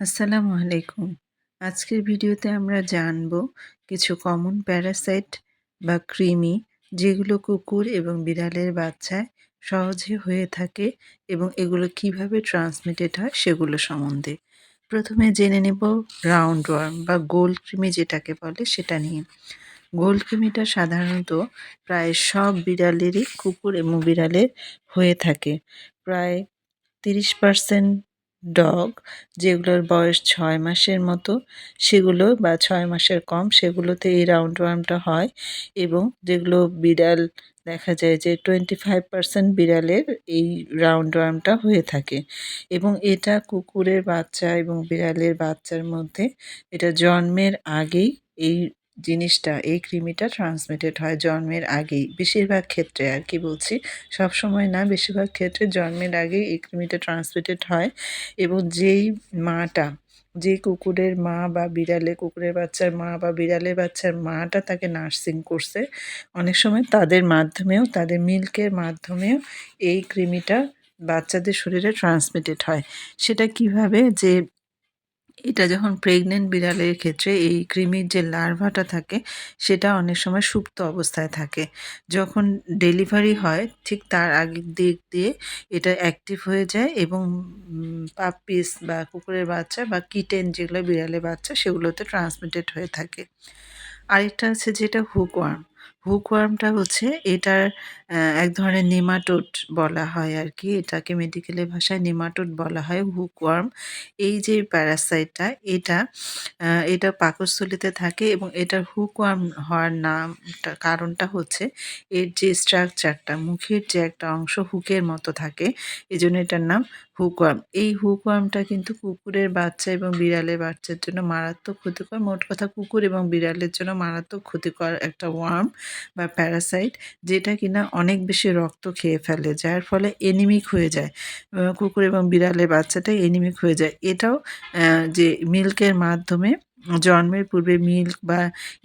আসসালামু আলাইকুম। আজকের ভিডিওতে আমরা জানব কিছু কমন প্যারাসাইট বা কৃমি যেগুলো কুকুর এবং বিড়ালের বাচ্চায় সহজে হয়ে থাকে এবং এগুলো কিভাবে ট্রান্সমিটেড হয় সেগুলো সম্বন্ধে। প্রথমে জেনে নেব রাউন্ড ওয়ার্ম বা গোল কৃমি যেটাকে বলে সেটা নিয়ে। গোল কৃমিটা সাধারণত প্রায় সব বিড়ালেরই কুকুর এবং বিড়ালের হয়ে থাকে। প্রায় ৩০% ডগ যেগুলোর বয়স ৬ মাসের মতো সেগুলো বা ৬ মাসের কম সেগুলোতে এই রাউন্ড ওয়ার্মটা হয় এবং যেগুলো বিড়াল দেখা যায় যে 25% বিড়ালের এই রাউন্ড ওয়ার্মটা হয়ে থাকে এবং এটা কুকুরের বাচ্চা এবং বিড়ালের বাচ্চার মধ্যে এটা জন্মের আগেই এই জিনিসটা এই কৃমিটা ট্রান্সমিটেড হয় জন্মের আগেই। বেশিরভাগ ক্ষেত্রে আরকি বলছি। সবসময় না, বেশিরভাগ ক্ষেত্রে জন্মের আগেই এই কৃমিটা ট্রান্সমিটেড হয় এবং যেই মাটা, যে কুকুরের মা বা কুকুরের বাচ্চার মা বা বিড়ালের বাচ্চার মাটা তাকে নার্সিং করছে, অনেক সময় তাদের মাধ্যমেও, তাদের মিল্কের মাধ্যমেও এই কৃমিটা বাচ্চাদের শরীরে ট্রান্সমিটেড হয়। সেটা কিভাবে? যে এটা যখন প্রেগনেন্ট বিড়ালের ক্ষেত্রে এই কৃমির যে লার্ভাটা থাকে সেটা অনেক সময় সুপ্ত অবস্থায় থাকে। যখন ডেলিভারি হয় ঠিক তার আগের দিক দিয়ে এটা অ্যাক্টিভ হয়ে যায় এবং পাপ্পিস বা কুকুরের বাচ্চা বা কিটেন যেগুলো বিড়ালের বাচ্চা সেগুলোতে ট্রান্সমিটেড হয়ে থাকে। আরেকটা আছে যেটা হুকওয়ার্ম। হুকওয়ার্মটা হচ্ছে এটার এক ধরনের নেমাটোড বলা হয় আরকি। এটাকে মেডিকেলের ভাষায় নেমাটোড বলা হয় হুকওয়ার্ম। এই যে প্যারাসাইটটা এটা পাকস্থলীতে থাকে এবং এটার হুকওয়ার্ম হওয়ার কারণটা হচ্ছে এর যে স্ট্রাকচারটা, মুখের যে একটা অংশ হুকের মতো থাকে, এজন্য এটার নাম হুকওয়ার্ম। এই হুকওয়ার্মটা কিন্তু কুকুরের বাচ্চা এবং বিড়ালের বাচ্চার জন্য মারাত্মক ক্ষতিকর। মোট কথা কুকুর এবং বিড়ালের জন্য মারাত্মক ক্ষতিকর একটা ওয়ার্ম বা প্যারাসাইট যেটা কিনা অনেক বেশি রক্ত খেয়ে ফেলে। যার ফলে অ্যানিমিক হয়ে যায়। কুকুর এবং বিড়ালের বাচ্চাটা অ্যানিমিক হয়ে যায়। এটাও যে মিল্কের মাধ্যমে জন্মের পূর্বে মিল্ক বা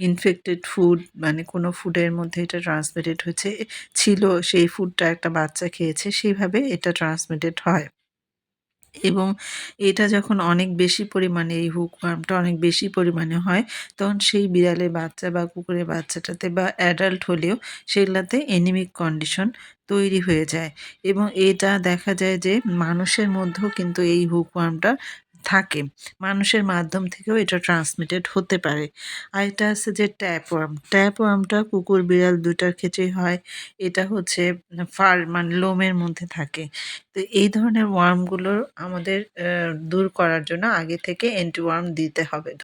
ইনফেক্টেড ফুড মানে কোনো ফুডের মধ্যে এটা ট্রান্সমিটেড ছিল, সেই ফুডটা একটা বাচ্চা খেয়েছে, সেইভাবে এটা ট্রান্সমিটেড হয়। এবং এটা যখন অনেক বেশি পরিমাণে এই হুকওয়ার্মটা অনেক বেশি পরিমাণে হয়, তখন সেই বিড়ালের বাচ্চা বা কুকুরের বাচ্চাটাতে বা অ্যাডাল্ট হলেও সেগুলাতে অ্যানিমিক কন্ডিশন তৈরি হয়ে যায় এবং এটা দেখা যায় যে মানুষের মধ্যেও কিন্তু এই হুকওয়ার্মটা থাকে। মানুষের মাধ্যম থেকেও এটা ট্রান্সমিটেড হতে পারে। আরেকটা আছে যে ট্যাপওয়ার্ম। ট্যাপওয়ার্মটা কুকুর, বিড়াল ২ টার ক্ষেত্রেই হয়। এটা হচ্ছে ফার মানে লোমের মধ্যে থাকে। তো এই ধরনের ওয়ার্মগুলোর আমাদের দূর করার জন্য আগে থেকে অ্যান্টিওয়ার্ম দিতে হবে।